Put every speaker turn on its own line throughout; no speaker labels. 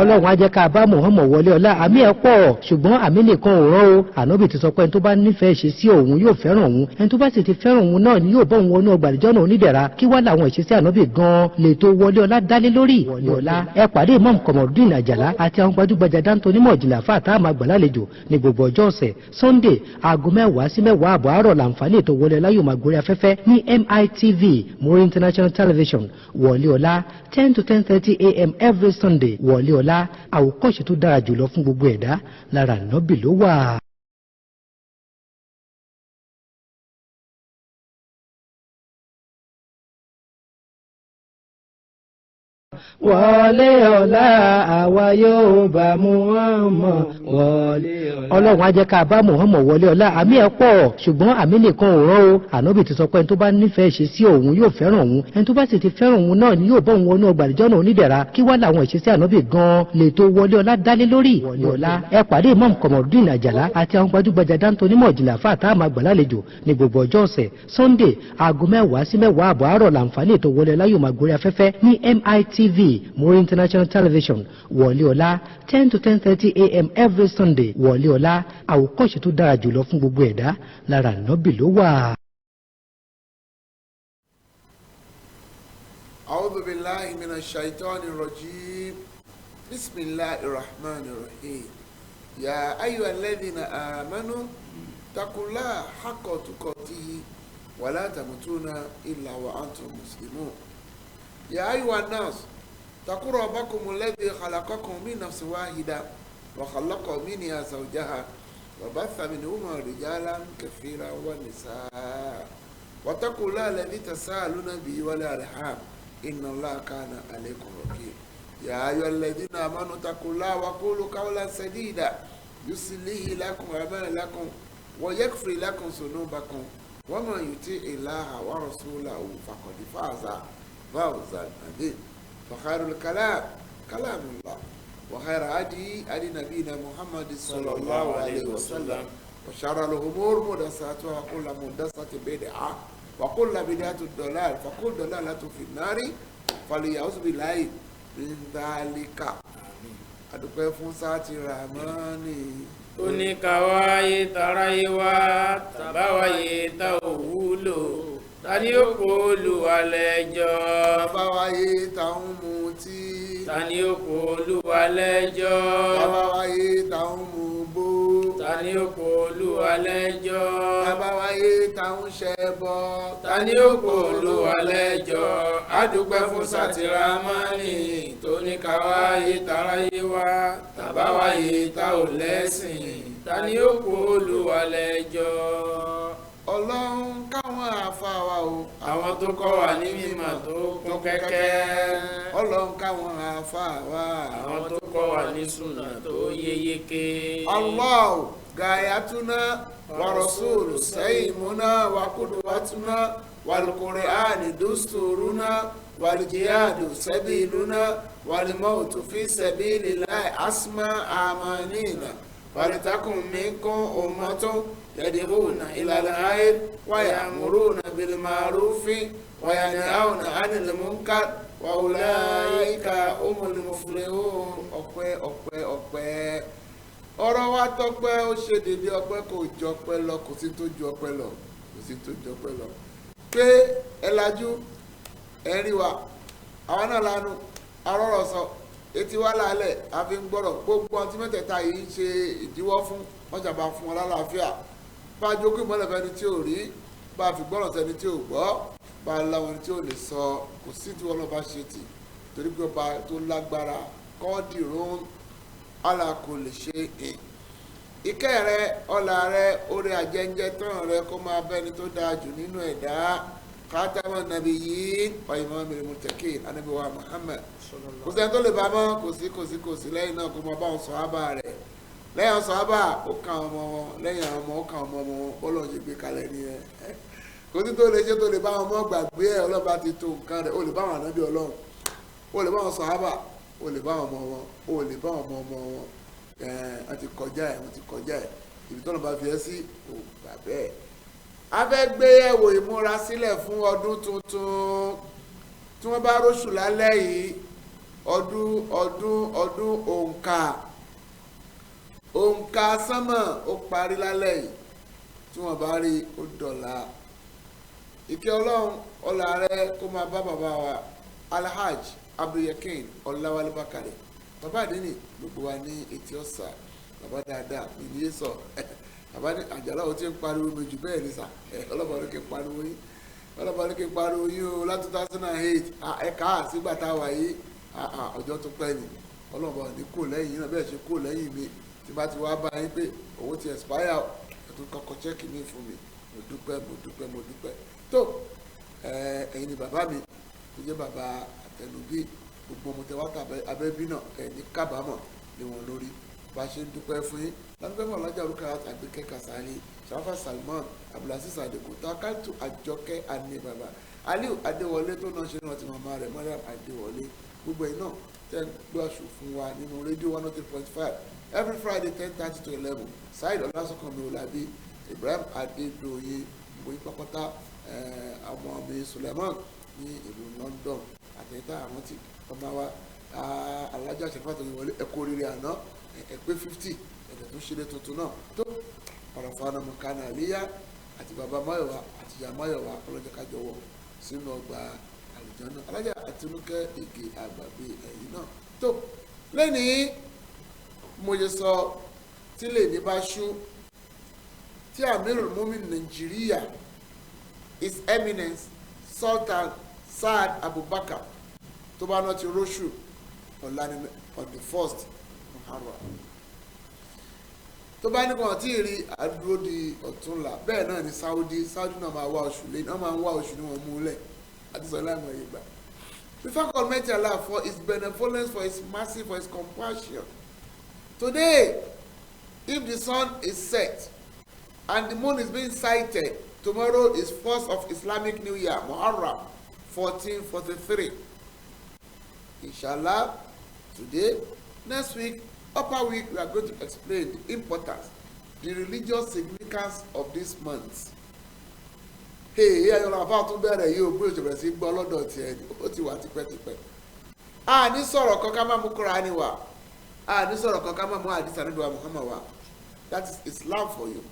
Ọlọ́run á jẹ́ ká bá Muhammad wọlé ọlá àmì ẹ̀ pọ̀ ṣùgbọ́n àmì nìkan ò rán o. Ànábì ti sọ pé ẹni tó bá nífẹ̀ẹ́ ṣe sí òun yóò fẹ́ràn òun, ẹni tó bá sì ti fẹ́ràn òun náà ni yóò bọ́ òun wọnú ọgbà àlùjánnà onídẹ̀ra. Kí wá làwọn ìṣesí Ànábì gan-an lè tó wọlé ọlá dálé lórí. Wọlé ọlá ẹ pàdé Imam Kamaldeen Àjàlá àti àwọn gbajúgbajà dáńtó onímọ̀ ìjìnlẹ̀ àfáà tá a máa gbà lálejò ní gbogbo ọjọ́ ọ̀sẹ̀ Sunday aago 10 sí 10 àbọ̀ àárọ̀ làǹfààní ètò wọlé ọlá yóò máa gorí afẹ́fẹ́ ní MITV Muri International Television. Wọlé ọlá 10 to 10:30 a.m. every Sunday. Wọlé ọlá àwòkọ́ṣe tó dára jùlọ fún gbogbo ẹ̀dá lára Ànábì ló wà. Wọlé ọlá àwa yóò bá Muhammad wọlé ọlá. Ọlọ́run á jẹ́ ká bá Muhammad wọlé ọlá àmì ẹ̀ pọ̀ ṣùgbọ́n àmì nìkan ò rán o. Ànábì ti sọ pé ẹni tó bá nífẹ̀ẹ́ ṣe sí òun yóò fẹ́ràn òun, ẹni tó bá sì ti fẹ́ràn òun náà ni yóò bọ́ òun wọnú ọgbà àlùjánnà onídẹ̀ra. Kí wá làwọn ìṣesí Ànábì gan-an lè tó wọlé ọlá dálé lórí. Wọlé ọlá ẹ pàdé Imam Kamaldeen Àjàlá àti àwọn gbajúgbajà dáńtó onímọ̀ ìjìnlẹ̀ àfáà tá a máa gbà lálejò ní gbogbo ọjọ́ ọ̀sẹ̀ Sunday aago 10 sí 10 àbọ̀ àárọ̀ làǹfààní ètò wọlé ọlá yóò máa gorí afẹ́fẹ́ ní MITV Muri International Television. Wọlé ọlá 10 to 10:30 a.m. every Sunday. Wọlé ọlá àwòkọ́ṣe tó dára jùlọ fún gbogbo ẹ̀dá lára Ànábì ló wà.
A'udhu billahi minash shaitani rajim. Bismillahir rahmanir rahim. Ya ayyuhalladhina amanu taqullaha haqqa tuqatihi wa la tamutunna illa wa antum muslimun. Ya ayyuhan nas اتقوا ربكم الذي خلقكم من نفس واحدة وخلق منها زوجها وبث منهما رجالا كثيرا ونساء واتقوا الله الذي تساءلون به والأرحام إن الله كان عليكم رقيبا يا أيها الذين آمنوا اتقوا الله وقولوا قولا سديدا يصلح لكم أعمالكم ويغفر لكم ذنوبكم ومن يطع الله ورسوله فقد فاز فوزا عظيما فخير الكلام كلام الله وخير هدي نبينا محمد صلى الله عليه وسلم وشر الأمور محدثاتها وكل محدثة بدعة وكل بدعة ضلال فكل ضلالة في النار فليعوذ بالله من ذلك. adúpẹ́ fún sáàtì ramani.
ó ní ká wáyé taráyé wá tàbáwáyé tá ò wúlò tani ó kó Olúwa lẹ́jọ́.
tàbáwáyé táwọn mutí.
tani ó kó Olúwa lẹ́jọ́.
tàbáwáyé táwọn mugbó.
tani ó kó Olúwa lẹ́jọ́.
tàbáwáyé táwọn ṣẹbọ.
tani ó kó Olúwa lẹ́jọ́. adúpẹ́ fún sáàtì ramani tó ní ká wáyé taráyé wá tàbáwáyé tá ò lẹ́sìn tani ó kó Olúwa lẹ́jọ́.
Ọlọ́run káwọn àáfàá wa o.
àwọn tó kọ́ wa ní mímọ̀ tó kún kẹ́kẹ́.
Ọlọ́run káwọn àáfàá wa.
àwọn tó kọ́ wa ní súnà tó yéyéké.
Allahu gayatuna wa rasulu sayyimuna wa qudwatuna wal qur'ani dusturuna wal jihadu sabiluna wal mautu fi sabilillahi asma amanina walitakun minkum ummatun يدعون إلى الخير ويأمرون بالمعروف وينهون عن المنكر وأولئك هم المفلحون. ọpẹ́ ọ̀rọ̀ wa tọ́pẹ́ ó ṣe dédé ọpẹ́ kò jọ ọpẹ́ lọ kò sí tó ju ọpẹ́ lọ kò sí tó ju ọpẹ́ lọ pé ẹ lajú ẹ rí wa àwọn náà lanu arọ́rọ̀ sọ etí wa lálẹ́ àfi ń gbọ́rọ̀ gbogbo ọtí mẹ́tẹ̀ẹ̀ta yìí ń ṣe ìdíwọ́ fún wọ́n ṣàbà fún wọn lálàáfíà bá a jókòó ìmọ̀lẹ̀ fẹ́ni tí ò rí bá a fi gbọ́rọ̀ sẹ́ni tí ò gbọ́ bá a láwọn ẹni tí ò lè sọ kò sí tí wọ́n lọ́ bá ṣe tì torí pé ọba tó lágbára kọ́ọ̀dì rún àlà kò lè ṣe é. ìkẹ́ rẹ ọlá rẹ orí àjẹjẹ tán rẹ kó máa bẹ́ni tó dáa jù nínú ẹ̀dá kátàmọ́ nàbí yìí ọ̀yìnbó mẹ́rin mùtẹ́kì ànábì wa Muhammad kò sẹ́ni tó lè bá mọ́ kò sí lẹ́yìn náà kó máa bá wọn sàhábà rẹ̀ lẹ́yìn sàhábà ó kàn ọmọ wọn lẹ́yìn àwọn ọmọ ó kàn ọmọ wọn bọ́lọ̀ ń ṣe gbé kalẹ̀ nìyẹn kò sí tó lè ṣe tó lè bá wọn mọ́ gbàgbé ẹ̀ ọlọ́ba ti tó nǹkan rẹ̀ ó lè bá wọn ànábì ọlọ́run ó lè bá wọn sàhábà ó lè bá wọn ọmọ wọn ó lè bá wọn ọmọ wọn wọ́n ti kọjá ẹ̀ ibi tó lọ́ bá fi ẹ́ sí kò gbà bẹ́ẹ̀. a fẹ́ gbé ẹ̀wò ìmúra sílẹ̀ fún ọdún tuntun tí wọ́n bá róṣù lálẹ́ yìí ọdún òǹkà sánmà ó parí lálẹ́ yìí tí wọ́n bá rí ó dọ̀la. Ìkẹ́ ọlọ́run ọlá rẹ̀ kó máa bá bàbá wa Alhaj Abdulyakin Ọláwálé Bákàrẹ̀ bàbá àdínì gbogbo wa ní Etí Ọ̀sà bàbá dáadáa mi ní yé sọ bàbá ní Àjàlá ó ti ń pariwo mi jù bẹ́ẹ̀ ní sà ọlọ́pàá ló kí n pariwo yín o láti 2008 ẹ̀ka sígbà tá a wà yìí ọjọ́ tó pẹ́ ni ọlọ́pàá ní kò lẹ́yìn náà bẹ́ẹ̀ ṣe kò lẹ́yìn mi tí bá ti wá bá yín pé owó ti expire ẹ̀tún kọ́kọ́ chẹ́kì mi fún mi mo dúpẹ́ tó ẹ̀yin ni bàbá mi tó jẹ́ bàbá àtẹnubí gbogbo ọmọ tẹwàtà abẹ́bí náà ẹni kábàámọ̀ ni wọn lórí bá a ṣe ń dúpẹ́ fún yín ládùúgbò mọ̀ lọ́jà orúkọ àgbẹ̀kẹ́ Kasali Shafa Salman Abdulaziz Adeko Takatu Àjọkẹ́ Ani bàbá Aliu Adéwọlé tó náà ṣe náà ti màmá rẹ̀ Mariam Adéwọlé gbogbo ẹ̀ náà tẹ́ ń gbọ́ àṣù fún wa nínú rédíò 103.5 every Friday 10:30 to 11 Saheed Ọlásùnkànmí Ọlábí Ibrahim Adédoyin gbogbo pápátá ọmọ mi Suleiman ní ìlú London àtẹ̀yìntà àwọn tí ọmọ wa alájà ṣẹfàtò yìí wọlé ẹ̀kọ́ oríire àná ẹ̀pẹ́ 50 ẹ̀dẹ̀ tó ṣẹlẹ̀ tuntun náà tó ọ̀rọ̀fàánà mọ̀kánà àlíyá àti bàbá Máyọ̀wá àti ìyá Máyọ̀wá ọlọ́jọ́ kájọ wọ̀ sínú ọgbà àlùjànnà alájà Àtinúkẹ́ Ìgè àgbàgbé ẹ̀yìn náà tó lẹ́nìí mo yẹ sọ tí lè ní bá ṣú tí Amirul Mumin Nàìjíríà His Eminence Sultan Saad Abubakar tó bá náà ti róṣù ọ̀la ní on the 1st Muharram tó bá nìkan tí ì rí àdúró di ọ̀túnla bẹ́ẹ̀ náà ni Saudi náà máa wá oṣù lẹ́yìn náà máa ń wá oṣù ní wọn mú lẹ̀ àti sọ láìmọ̀ yìí gbà. We thank Almighty Allah for His benevolence, for His mercy, for His compassion. Today, if the sun is set and the moon is being sighted, tomorrow is 1st of Islamic New Year, Muharram 1443. Inshallah, today, next week, upper week, we are going to explain the importance, the religious significance of this month. Hey, ayọ̀lá àbá tún bẹ̀rẹ̀ yìí ó gbé òṣèlú sí gbọ́ lọ́dọ̀ tiẹ̀ ni ó ti wà tipẹ́tipẹ́. A ní sọ̀rọ̀ kan ká má mú Kùránì wá. A ní sọ̀rọ̀ kan ká má mú àdìsá níbi wa Muhammad wá. That is Islam for you.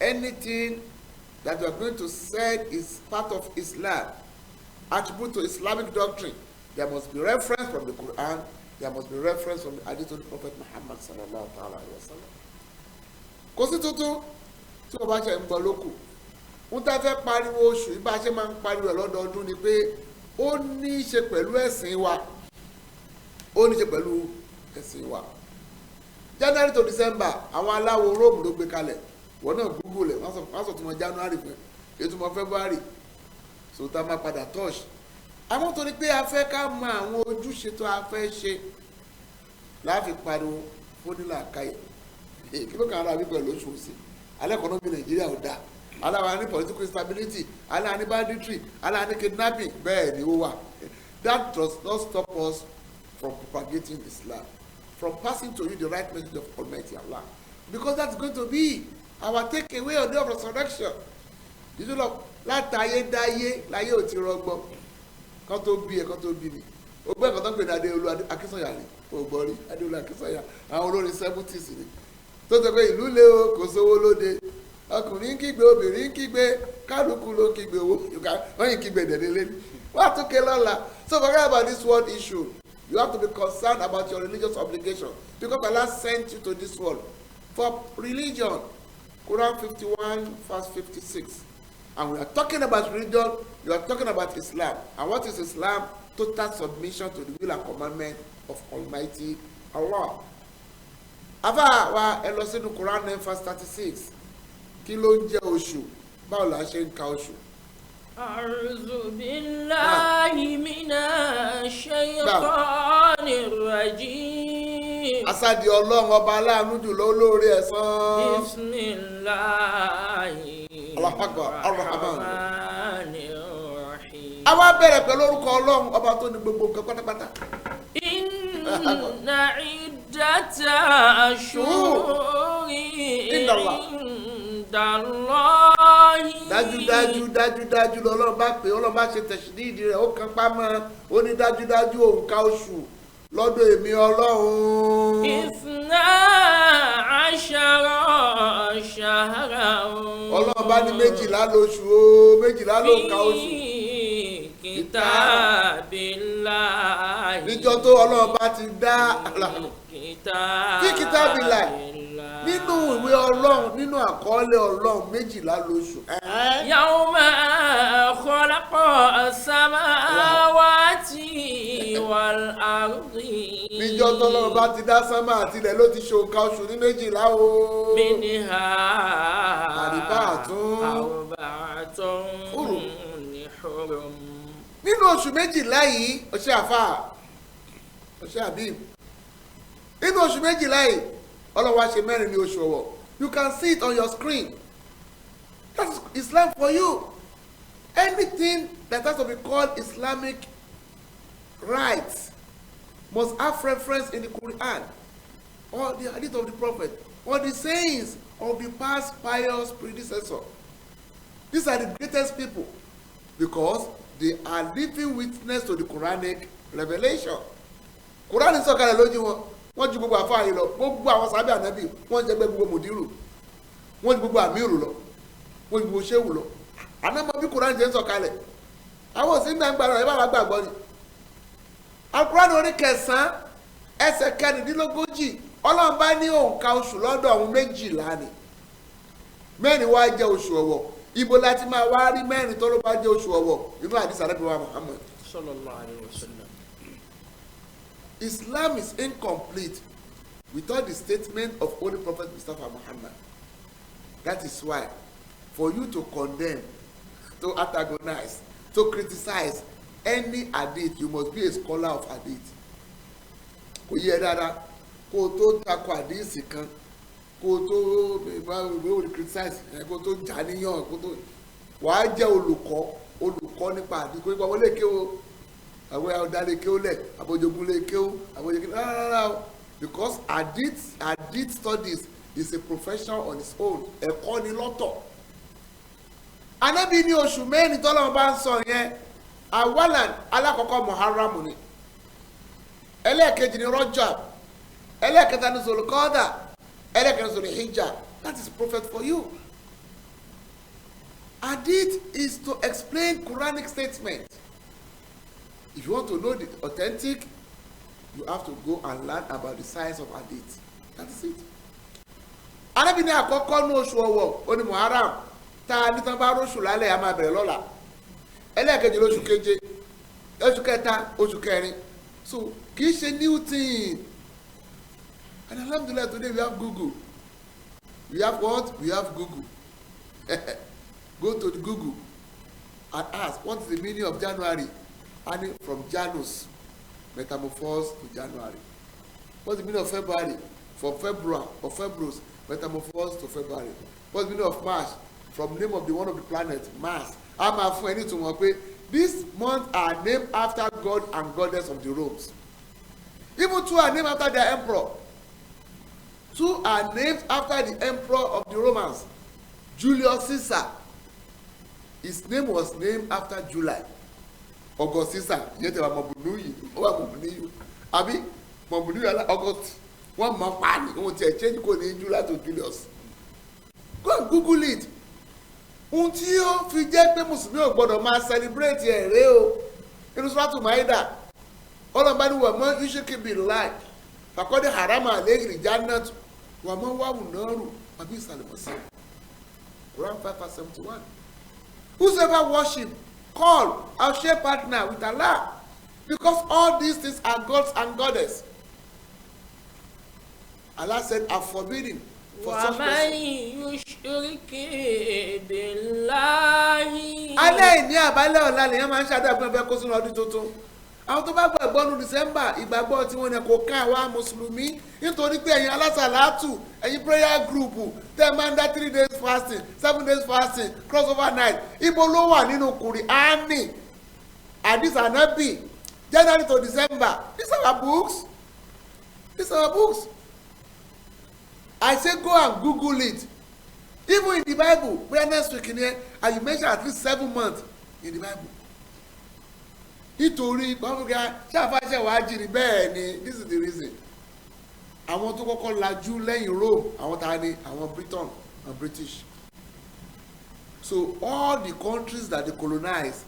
Anything that you are going to say is part of Islam, attribute to Islamic doctrine, there must be reference from the Quran, there must be reference from the hadith of the Prophet Muhammad sallallahu alaihi wasallam. Kò sí tuntun tí wọ́n bá ṣe ń gbọ́ lókù. Wọ́n tá fẹ́ pariwo oṣù bá ṣe máa ń pariwo ẹ̀ lọ́dọọdún ni pé ó ní í ṣe pẹ̀lú ẹ̀sìn wa. January to December àwọn aláwo Rome ló gbé kalẹ̀ wọ́n náà Google ẹ̀ wọ́n sọ tó mọ January fún ẹ̀ ètò mọ February so tá a máa padà touch. Àwọn tó ní pé a fẹ́ ká mọ àwọn ojúṣe tó a fẹ́ ṣe láàfin pariwo fúnilà káyè kí ló kàn án rábí pẹ̀lú oṣù òsì alẹ́ economy Nàìjíríà ò dáa aláwa ní political instability aláwa ní banditry aláwa ní kidnapping bẹ́ẹ̀ ni ó wà. That does not stop us from propagating Islam, from passing to you the right message of Almighty Allah, because that's going to be our takeaway on the day of resurrection. Ìdílé lọ látàyé dáyé láyé ò ti rọgbọ kán tó bí ẹ kán tó bí mi ògbẹ́ ẹ̀kọ́ tó ń pè ní Adéolú Akínsànyà ni ògbọ́rí Adéolú Akínsànyà àwọn olórin 70s ni tó sọ pé ìlú lé o kò sówó lóde ọkùnrin kígbe obìnrin kígbe kálukú ló kígbe owó wọ́n yìí kígbe dẹ̀dẹ̀lé wọ́n á tún ké lọ́la. So forget about this world issue. You have to be concerned about your religious obligation because Allah sent you to this world for religion. Quran 51 verse 56. And we are talking about religion, you are talking about Islam. And what is Islam? Total submission to the will and commandment of Almighty Allah. Àfáà wa ẹ lọ sínú Quran 9 verse 36. Kí ló ń jẹ́ oṣù? Báwo la ṣe ń ka oṣù?
أعوذ بالله من الشيطان الرجيم.
Asadi Ọlọ́run ọba aláàánú jùlọ olóore ẹ̀san.
Bismillahi Rahmanir Rahim.
A wá bẹ̀rẹ̀ pẹ̀lú orúkọ Ọlọ́run ọba tó ní gbogbo nǹkan pátápátá.
Inna iddata ashhuri indallahi
dájúdájú lọ́lọ́run bá pè Ọlọ́run bá ṣe tẹ̀sídìí rẹ̀ ó kan pámọ́ ó ní dájúdájú òǹkà oṣù lọ́dọ̀ èmi Ọlọ́run.
12 شهرا
Ọlọ́run bá ní 12 lóṣù o 12 lóǹkà oṣù.
kitabillahi.
níjọ́ tó Ọlọ́run bá ti dá kitabillahi nínú ìwé Ọlọ́run nínú àkọọ́lẹ̀ Ọlọ́run 12 lóṣù.
yawma khalaqa as-samawati wal ardi.
níjọ́ tó Ọlọ́run bá ti dá sánmà àti ilẹ̀ ló ti ṣòǹkà oṣù ní 12 o.
minha
arba'atun
hurum.
nínú oṣù 12 yìí ọṣẹ àfà ọṣẹ àbíb nínú oṣù 12 yìí Ọlọ́run wá ṣe 4 ní oṣù Ọ̀wọ̀. You can see it on your screen. That's Islam for you. Anything that has to be called Islamic rites must have reference in the Quran or the hadith of the Prophet or the sayings of the past pious predecessor. These are the greatest people because they are living witness to the Quranic revelation. Quran is sọ̀kalẹ̀ lójú wọn. Wọ́n ju gbogbo àfáà yìí lọ, gbogbo àwọn sábẹ́ ànábì, wọ́n jẹ́ gbogbo mùdírù, wọ́n ju gbogbo àmírù lọ, wọ́n ju gbogbo ṣéwù lọ. Ànámọ́ bí Quran ṣe ń sọ̀kalẹ̀, àwọn òsín náà ń gbàgbọ́ ẹ bá wa gbàgbọ́ ni. Al-Quran orí 9 ẹsẹ̀ 14 Ọlọ́run bá ní òǹkà oṣù lọ́dọ̀ àwọn 12 ni. 4 wá jẹ́ oṣù Ọ̀wọ̀. Ibo láti máa wá rí 4 tó ló bá jẹ́ oṣù Ọ̀wọ̀ nínú àdìsí Ànábì wa Muhammad
sallallahu alaihi wasallam.
Islam is incomplete without the statement of Holy Prophet Mustafa Muhammad. That is why, for you to condemn, to antagonize, to criticize any hadith, you must be a scholar of hadith. Kò yẹ dáadáa kó o tó takò hadith kan, kó o tó criticize, kó o tó jàníyàn, kó o tó wàá jẹ́ olùkọ́ nípa hadith. Kò ní pa wọlé kéwò. Àwọn ọ̀dàlẹ̀ kéwò lẹ̀ àbójogúnlé kéwò àbójogúnlé rárá because hadith studies is a profession on its own ẹ̀kọ́ ni lọ́tọ̀. Ànábì ní oṣù 4 tọ́lọ́run bá ń sọ yẹn awalan alákọ̀ọ́kọ́ Muharram ni ẹlẹ́ẹ̀kejì ni Rajab ẹlẹ́ẹ̀kẹta ni Zulqada ẹlẹ́ẹ̀kẹta ni Zulhijjah. That is prophet for you. Hadith is to explain Quranic statement. If you want to know the authentic, you have to go and learn about the science of hadith. That is it. Ànábì ní àkọ́kọ́ ní oṣù Ọ̀wọ̀ ó ní Muharram tá a ní tán bá róṣù lálẹ́ a máa bẹ̀rẹ̀ lọ́la. Ẹlẹ́ẹ̀kejì lóṣù keje, oṣù kẹta, oṣù kẹrin. So kì í ṣe new thing. And alhamdulillah today we have Google. We have what? We have Google. Go to the Google and ask what is the meaning of January. And from Janus, metamorphose to January. What's the meaning of February? From February or February, metamorphose to February. What's the meaning of March? From name of the one of the planet, Mars. I'm afraid to know these months are named after God and goddess of the Romans. Even 2 are named after their emperor. 2 are named after the emperor of the Romans, Julius Caesar. His name was named after July. August Caesar, yẹn tẹ wà Mọ̀bùnúyì, ó wà Mọ̀bùnúyì, àbí Mọ̀bùnúyì August, wọ́n mọ̀ pààlì, wọ́n ti change kò ní July to Julius. Go and Google it. Ohun tí ó fi jẹ́ pé Mùsùlùmí ò gbọ́dọ̀ máa celebrate ẹ̀rẹ́ o. Inú Suratu Maida, ọlọ́mọba ni wọ́n mọ yushrik billahi, faqad harama alayhi al-jannatu, wọ́n mọ wàhùn náà rù, àbí ìsàlẹ̀mọ́sí. Quran 5:71. Whosoever worship, call, or share partner with Allah, because all these things are gods and goddess. Allah said, are forbidden for such person. Alẹ́ ìní àbálẹ̀ ọ̀la lèyàn máa ń ṣàdúrà pé ẹgbẹ́ kó sínú ọdún tuntun. Àwọn tó bá gbàgbọ́ ní December ìgbàgbọ́ tí wọ́n ní kò ká àwa mùsùlùmí nítorí pé ẹ̀yin alásàlátù ẹ̀yin prayer group tẹ́ máa ń dá 3 days fasting 7 days fasting crossover night ibo ló wà nínú Kùránì Hadith Ànábì January to December. These are our books. These are our books. I say go and Google it. Even in the Bible, we are next week in here, and you mention at least 7 months in the Bible. Nítorí gbọ́ngàn ṣàfàṣẹ wàá jìnnì bẹ́ẹ̀ ni this is the reason. Àwọn tó kọ́kọ́ lajú lẹ́yìn Rome, àwọn ta ni àwọn Britain and British. So all the countries that they colonize,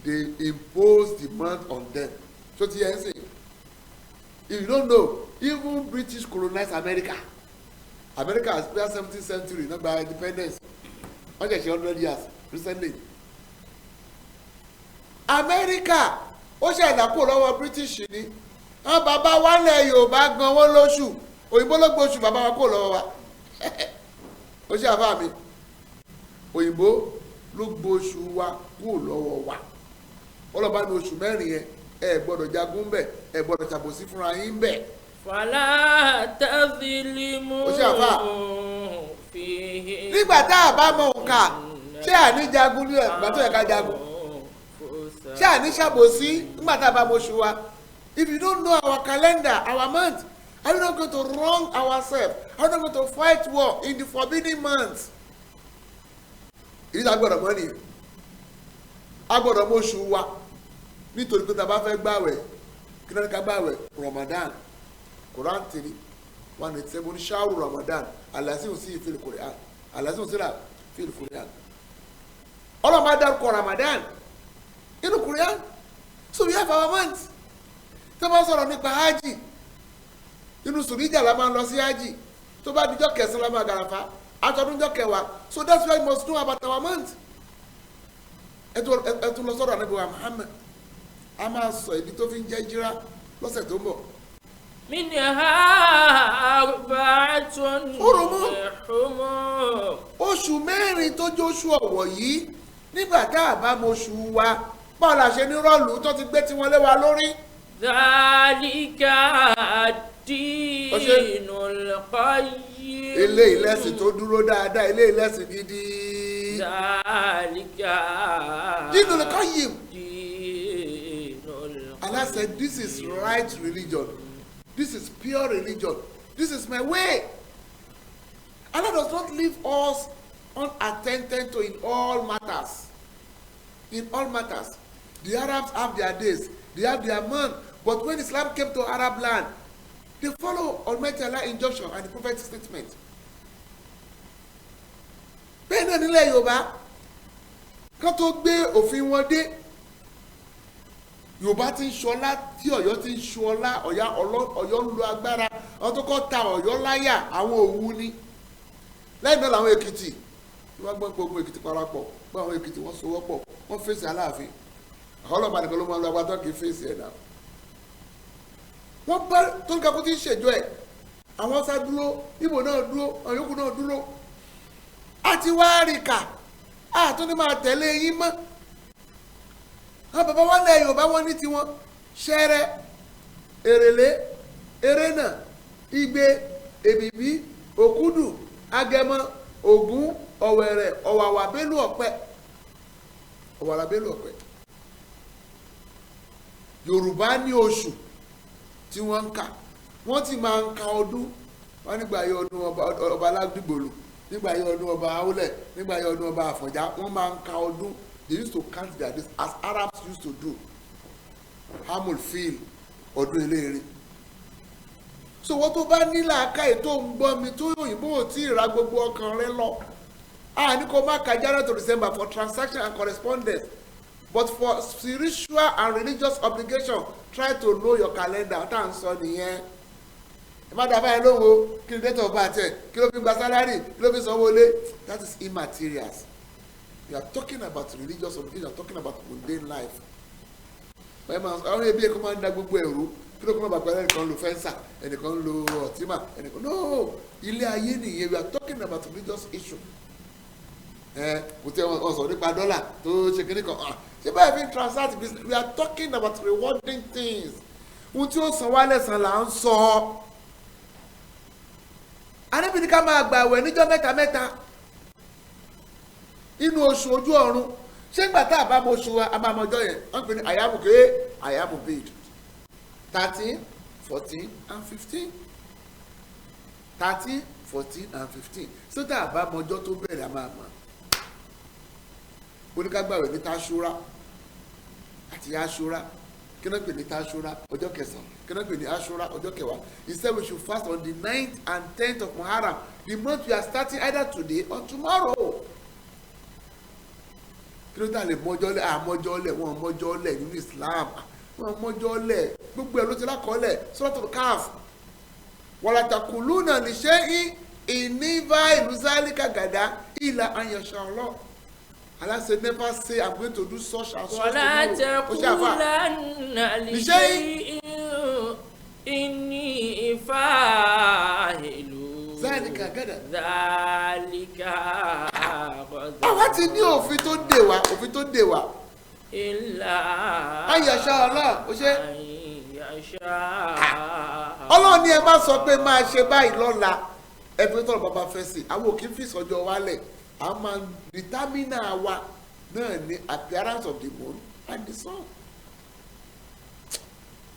they impose the month on them. So ti yẹn sè, if you don't know, even British colonized America. America has been 17th century, not by independence. Wọ́n jẹ́ ṣe 100 years recently. America ó ṣe ìdàpọ̀ lọ́wọ́ British ni. Àwọn bàbá wa lẹ̀ Yorùbá gan wọ́n lóṣù. Òyìnbó ló gbóṣù bàbá wa kò lọ́wọ́ wa. Ó ṣe àbá mi. Òyìnbó ló gbóṣù wa kò lọ́wọ́ wa. Ọlọ́ba ní oṣù mẹ́rin yẹn ẹ gbọ́dọ̀ jagun bẹ̀ ẹ gbọ́dọ̀ ṣàbòsí fúnra yín bẹ̀.
Fàlà tazlimu fihi.
Nígbà tá a bá mọ nǹka ṣé àní jagun ní ẹ̀gbà tó yẹ ká jagun ṣé àní ṣàbòsí nígbà tá a bá mọ oṣù wa. If you don't know our calendar, our month, are we not going to wrong ourselves? Are we not going to fight war in the forbidden months? Ìdí agbọ́dọ̀ mọ́ nìyẹn. Agbọ́dọ̀ mọ oṣù wa nítorí pé tá a bá fẹ́ gbàwẹ̀ kí náà ká gbàwẹ̀ Ramadan. Quran 3 187 ní ṣáàrù Ramadan alazim sí ìfìlì Quran alazim sí ra fìlì Quran. Ọlọ́mọ dárúkọ Ramadan inú Quran. So we have our month. Tó bá sọ̀rọ̀ nípa hajj inú sùnìjà la máa lọ sí hajj tó bá dijọ́ kẹsàn-án la máa gàràfà àtọ́dúnjọ́ kẹwàá. So that's why we must know about our month. Ẹtù lọ sọ̀rọ̀ Ànábì wa Muhammad a máa sọ ìdí tó fi ń jẹ́ jíra lọ́sẹ̀ tó ń bọ̀.
Minha arba'atun hurum.
Oṣù mẹ́rin tó jẹ́ oṣù ọ̀wọ̀ yìí nígbà tá a bá mọ oṣù wa báwo la ṣe ní rọ́ọ̀lù tó ti gbé tiwọn lé wa lórí.
Dhalika ad-dinul qayyim.
Eléyìí lẹ́sìn tó dúró dáadáa eléyìí lẹ́sìn gidi.
Dhalika
Dinul qayyim.
dinul qayyim.
Allah said this is right religion. This is pure religion. This is my way. Allah does not leave us unattended to in all matters. In all matters. The Arabs have their days. They have their month. But when Islam came to Arab land, they follow Almighty Allah's injunction and the Prophet's statement. Bẹ́ẹ̀ náà nílẹ̀ Yorùbá, kán tó gbé òfin wọn dé, Yorùbá ti ń ṣọlá tí Ọ̀yọ́ ti ń ṣọlá Ọ̀yọ́ ń lo agbára àwọn tó kọ́ ta Ọ̀yọ́ láyà àwọn Òwu ni lẹ́yìn náà làwọn Èkìtì wọ́n gbọ́n pé ogun Èkìtì parapọ̀ pé àwọn Èkìtì wọ́n sowọ́pọ̀ wọ́n fèsì Aláàfin àwọn ọlọ́pàá nìkan ló máa ń lo agbátọ́ kì í fèsì ẹ̀ náà wọ́n bá tó ń kakú tí ń ṣèjọ ẹ̀ àwọn Haúsá dúró Ìgbò náà dúró àwọn yòókù náà dúró àti wá rí kà àtúndì máa tẹ̀lé yín mọ́. Àwọn bàbá wa lẹ Yorùbá wọn ní tiwọn Ṣẹ̀rẹ̀ Èrèlé Erénà Igbe Èbìbí Òkúdù Agẹmọ Ògún Ọ̀wẹ̀rẹ̀ Ọ̀wàwà Bélú Ọ̀pẹ Ọ̀wàrà Bélú Ọ̀pẹ. Yorùbá ní oṣù tí wọ́n ń kà wọ́n ti máa ń ka ọdún wọ́n nígbà yẹ ọdún ọba Aládìgbòlù nígbà yẹ ọdún ọba Awólẹ̀ nígbà yẹ ọdún ọba Àfọ̀njá wọ́n máa ń ka ọdún. They used to count their days as Arabs used to do. Hamul fil ọdún eléyìí. So wọ́n tó bá nílà ká ètò ń gbọ́ mi tó òyìnbó ò tí ì ra gbogbo ọkàn rẹ lọ. A ní kó má ka January to December for transaction and correspondence. But for spiritual and religious obligation, try to know your calendar. Tá à ń sọ nìyẹn. Ẹ má dábàá yẹn lóhùn o, kí ni date of birth ẹ, kí ló fi gba salary, kí ló fi sanwó lé. That is immaterials. You are talking about religious obligation, you are talking about mundane life. Àwọn ẹbí ẹ̀kọ́ máa ń da gbogbo ẹ̀rú kí ló kọ́ máa bàgbà ẹnìkan ń lo fẹ́ǹsà ẹnìkan ń lo ọ̀tímà ẹnìkan no ilé ayé nìyẹn we are talking about religious issue. Kò tí wọ́n sọ nípa dọ́là tó ṣe kíní kan ṣé báyìí fi ń transact business we are talking about rewarding things. Ohun tí ó san wá lẹ́sàn-án là ń sọ. Àníbi ká máa gbààwẹ̀ níjọ́ mẹ́ta mẹ́ta inú oṣù ojú ọ̀run ṣé ń gbà tá a bá mọ oṣù abamọjọ yẹn wọ́n pè ní àyàmù ké àyàmù bid 13, 14 and 15 13, 14 and 15 sódà àbámọjọ́ tó bẹ̀rẹ̀ a máa mọ̀ oníkágbàwẹ̀ ní táṣúrà àti aṣúrà kí náà pè ní táṣúrà ọjọ́ kẹsàn-án kí náà pè ní aṣúrà ọjọ́ kẹwàá he said we should fast on the 9th and 10th of Muharram the month we are starting either today or tomorrow. Kí ló dà lè mọ́jọ́lẹ̀ àmọ́jọ́lẹ̀ wọn mọ́jọ́lẹ̀ nínú Islam wọn mọ́jọ́lẹ̀ gbogbo ẹ̀ ló ti lákọọ́lẹ̀ Suratul Kahf wala taquluna li shay'in inni fa'ilu zalika gadan illa an yasha Allah. Allah said never say I'm going to do such and such.
ولا تقولن لشيء إني فاعل
ذلك غدا. Àwa ti ní òfin tó dè wá
إلا
an yasha Allah ó ṣe.
أن يشاء.
Ọlọ́run ni ẹ bá sọ pé máa ṣe báyìí lọ́la ẹ fi tọrọ bàbá fẹ́ sí àwọn òkè fi ìsọjọ́ wálẹ̀ a máa determine wa náà ní appearance of the moon and the sun.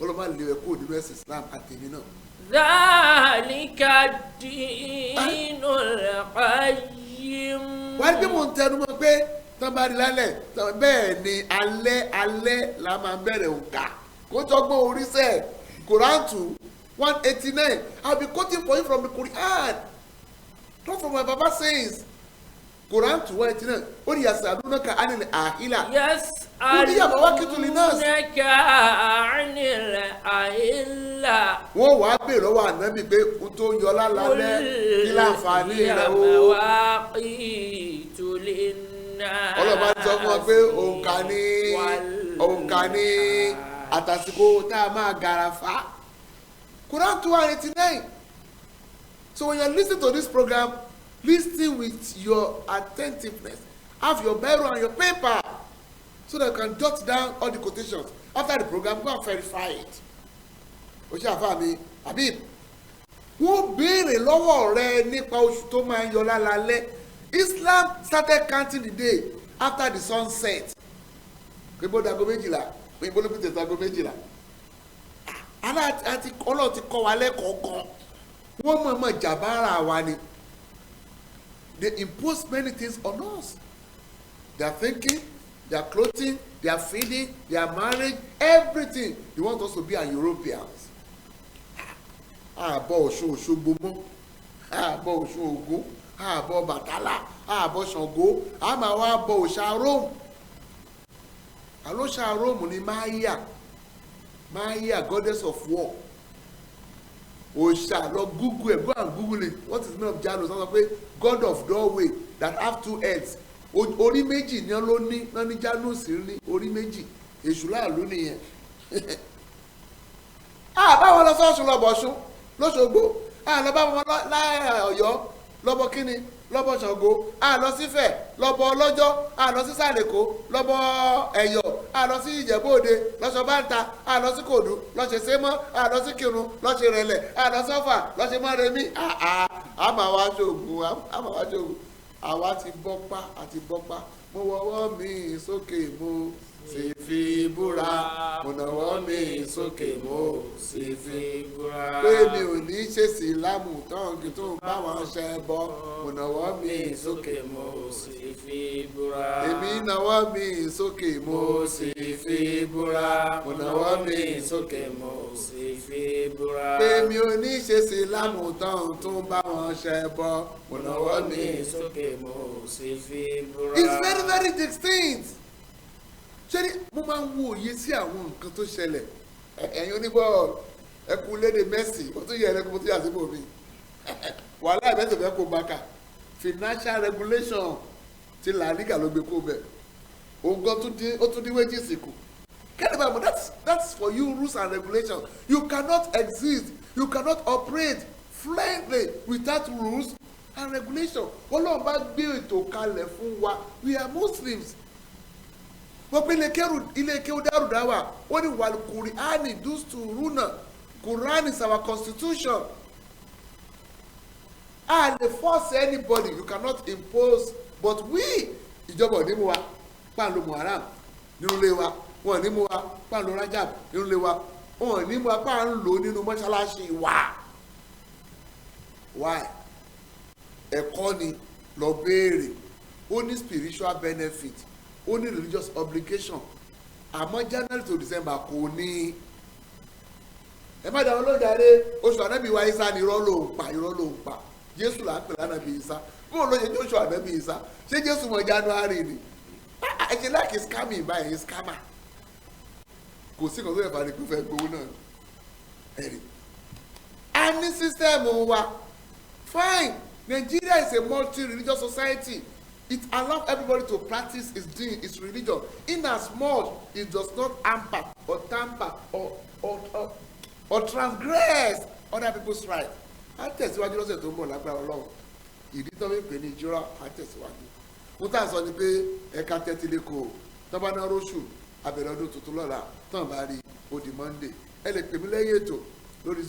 Ọlọ́run lè rẹ̀ kó nínú ẹ̀sìn Islam àtẹ̀mí náà.
ذلك الدين القيم.
Wàá gbé mò ń tẹnu mọ́ pé tán bá rí lálẹ́ bẹ́ẹ̀ ni alẹ́ la máa bẹ̀rẹ̀ òǹkà kó tọ́gbọ́n oríṣẹ́ Quran 2:189 I'll be quoting for you from the Quran not from my Baba says Quran 2:189 ó ní yasalunaka anil ahila
يسألونك عن الأهلة
wọ́n wàá bèèrè lọ́wọ́ ànábì pé n tó yọ lálẹ́ kí láǹfààní rẹ̀ o.
مواقيت للناس
ọlọ́ba sọ fún ọ pé òǹkà ní àtàsìkò tá a máa gàràfà Quran 2:189 so when you listen to this program listen with your attentiveness have your Bible and your paper so that you can jot down all the quotations after the program go and verify it. o ṣe àfa mi Habib wọ́n béèrè lọ́wọ́ rẹ nípa oṣù tó máa ń yọ lálẹ́ Islam started counting the day after the sun set pé bó dago 12 pé bó ló fi tẹ̀sán dago 12 àti Ọlọ́run ti kọ́ wa lẹ́kọ̀ọ́ gan wọ́n mọ̀ọ́mọ̀ jàbára wa ni they impose many things on us their thinking their clothing their feeding their marriage everything they want us to be as Europeans. àbọ̀ Ọ̀ṣun Òṣogbo mọ́ àbọ̀ Ọ̀ṣun Ògún àbọ̀ Bàtálá àbọ̀ Ṣàngó àmà wa bọ̀ òòṣà Rome àlóṣà Rome ni Maya goddess of war òòṣà lọ google ẹ̀ go and google it what is the name of Janus wọ́n sọ pé god of doorway that have two heads orí méjì ni wọ́n ló ní wọ́n ní Janus ní orí méjì èṣù láàlú nìyẹn báwọn lọ sọ́ọ̀ṣun lọ́bọ̀ọ́sùn lọ́ṣogbo lọ́bọ̀ wọn láyà Ọ̀yọ́ lọ́bọ̀ kínní lọ́bọ̀ Ṣàngó lọ sífẹ̀ lọ́bọ̀ ọlọ́jọ́ lọ sí sàlẹ̀kọ́ lọ́bọ̀ Ẹ̀yọ̀ lọ sí Ìjẹ̀bú-Òde lọ́ṣọ báńta lọ sí Kòdú lọ́ṣẹ̀ sẹ́mọ́ lọ sí Kírun lọ́ṣẹ̀ Rẹ̀lẹ̀ lọ sọ́fà lọ́ṣẹ̀ Mọ́remí àmàwá ṣoògùn àwa ti bọ́pá mo wọ́wọ́ mi sókè mo sì fi búra mo nàwọ́ mi sókè mo sì fi búra pé mi ò ní ṣe sílámù tọ́ǹgì tó ń bá wọn ṣe bọ́ mo nàwọ́ mi sókè mo sì fi búra èmi nàwọ́ mi sókè mo sì fi búra mo nàwọ́ mi sókè mo sì fi búra pé mi ò ní ṣe sílámù tọ́ǹgì tó ń bá wọn ṣe bọ́ mo nàwọ́ mi sókè mo sì fi búra. It's very very distinct. Ṣé mo máa ń wo òye sí àwọn nǹkan tó ṣẹlẹ̀ ẹ̀yin oníbọ̀ọ̀lù ẹkùn lédè Messi ó tún yẹ ẹ̀rẹ́kùn tó yà síbò mi wàhálà ìbẹ́sẹ̀ fẹ́ kó baka financial regulation ti La Liga ló gbé kó bẹ̀ òǹkan ó tún dín wéjì síkù kẹ́lẹ́bà mo that's for you rules and regulations you cannot exist you cannot operate fluently without rules and regulations Ọlọ́run bá gbé ètò kalẹ̀ fún wa we are Muslims. Wọ́n pé ilé kéwú dárúdáwà ó ní wàlú Kùránì dùstùrúnà Quran is our constitution. A lè force anybody you cannot impose but we ìjọba ò ní mú wa pàǹlò Muharram nínú ilé wa wọn ò ní mú wa pàǹlò Rajab nínú ilé wa wọn ò ní mú wa pàǹlò nínú mọ́ṣáláṣí wa. why ẹ̀kọ́ ni lọ béèrè ó ní spiritual benefit ó ní religious obligation àmọ́ January to December kò ní ẹ má dáwọn lójàre oṣù ànábì wa Ìsá ni irọ́ ló ń pa Jésù là ń pè lánàbì Ìsá bó ló ṣe ní oṣù ànábì Ìsá ṣé Jésù mọ January ni ẹ ṣe láàkì scamming báyìí scammer kò sí kan tó yẹ fàdí pé fẹ́ gbowó náà ẹ̀rí a ní system wa fine Nigeria is a multi-religious society. It allows everybody to practice his religion in as much it does not hamper or tamper or transgress other people's rights. A tẹ̀síwájú lọ́sẹ̀ tó ń bọ̀ lágbára Ọlọ́run. Ìdí tó ń pè ní ìjọra a tẹ̀síwájú. Mo tà sọ ni pé ẹ̀ka tẹ́tí lẹ́kọ̀ọ́ tọ́ba náà róṣù abẹ̀rẹ̀ ọdún tuntun lọ́la tán bá rí odi Monday. Ẹ lè pè mí lẹ́yìn ètò lórí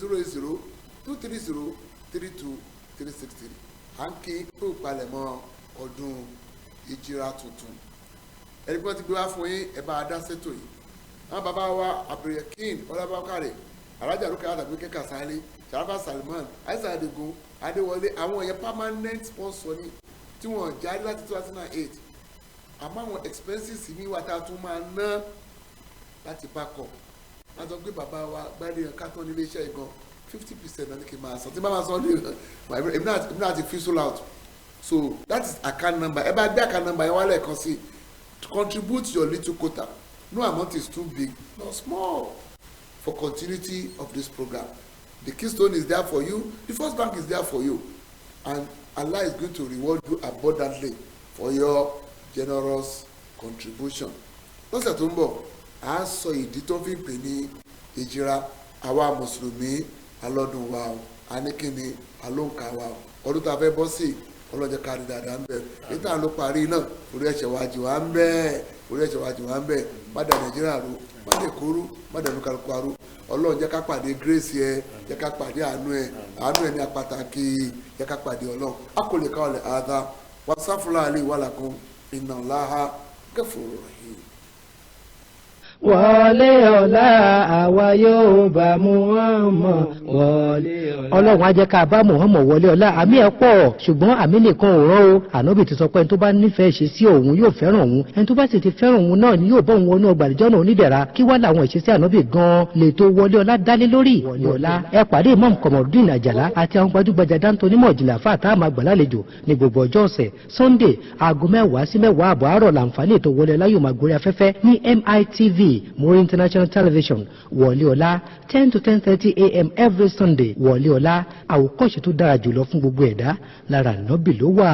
080-230-32363. À ń kí pé ìpalẹ̀mọ́ ọdún ìjìra tuntun ẹni pé wọ́n ti gbé wá fún yín ẹ bá a dá sétò yìí àwọn bàbá wa abdulyakin ọlábàkàrẹ alájà lókè àdàgbé kẹkà sálẹ sàràfà salman aisha adegun adéwọlé àwọn yẹn permanent sponsor ni tí wọ́n jáde láti 2008 àmọ́ àwọn expenses mi wà tá a tún máa ná láti bákọ̀ wọ́n sọ pé bàbá wa gbádùn yẹn kátó nílé iṣẹ́ ìgan 50% náà ní kí n máa sọ tí bá máa sọ ní èmi náà ti fizzle out so that is account number ẹ bá gbé account number yẹn wálé kan sí contribute your little quota no amount is too big no small for continuity of this program the Keystone is there for you the First Bank is there for you and Allah is going to reward you abundantly for your generous contribution lọ́sẹ̀ tó ń bọ̀ à á sọ ìdí tó fi ń pè ní ìjìra àwa mùsùlùmí alọ́dún wa o aníkíni alóǹkà wa o ọdún tá a fẹ́ bọ́ sí ọlọ́jọ́ kárí dáadáa ń bẹ̀ níta ló parí náà orí ẹ̀ṣẹ̀ wájú wa ń bẹ̀ má dà Nàìjíríà rú má dà Èkó rú má dà lókàlùkù arú Ọlọ́run jẹ́ ká pàdé grace ẹ jẹ́ ká pàdé àánú ẹ ní apàtàkì jẹ́ ká pàdé Ọlọ́run akọlẹ̀ káwọlẹ̀ àdá wasáfúlà àlè wàlàkùn innallaha ghafurur rahim.
wọlé ọ̀la àwa yóò bá Muhammad wọlé ọ̀la. Ọlọ́run á jẹ́ ká bá Muhammad wọlé ọ̀la àmì ẹ̀ pọ̀ ṣùgbọ́n àmì nìkan ò rán o ànábì ti sọ pé ẹni tó bá nífẹ̀ẹ́ ṣe sí òun yóò fẹ́ràn òun ẹni tó bá sì ti fẹ́ràn òun náà ni yóò bọ́ òun wọnú ọgbà àdìjọ́ náà onídẹ̀ra kí wá làwọn ìṣesí ànábì gan-an lè tó wọlé ọ̀la dálé lórí wọlé ọ̀la ẹ pàdé Imam Komorudeen Àjàlá àti àwọn gbajúgbajà dáńtó onímọ̀ ìjìnlẹ̀ àfáà tá a máa gbà lálejò ní gbogbo ọjọ́ ọ̀sẹ̀ Sunday aago 10 sí 10 àbọ̀ àárọ̀ làǹfààní ètò wọlé ọ̀la yóò máa gorí afẹ́fẹ́ ní MITV Muri International Television wọlé ọ̀la 10 to 10:30 a.m. every Sunday wọlé ọ̀la àwòkọ́ṣe tó dára jùlọ fún gbogbo ẹ̀dá lára ànábì ló wà.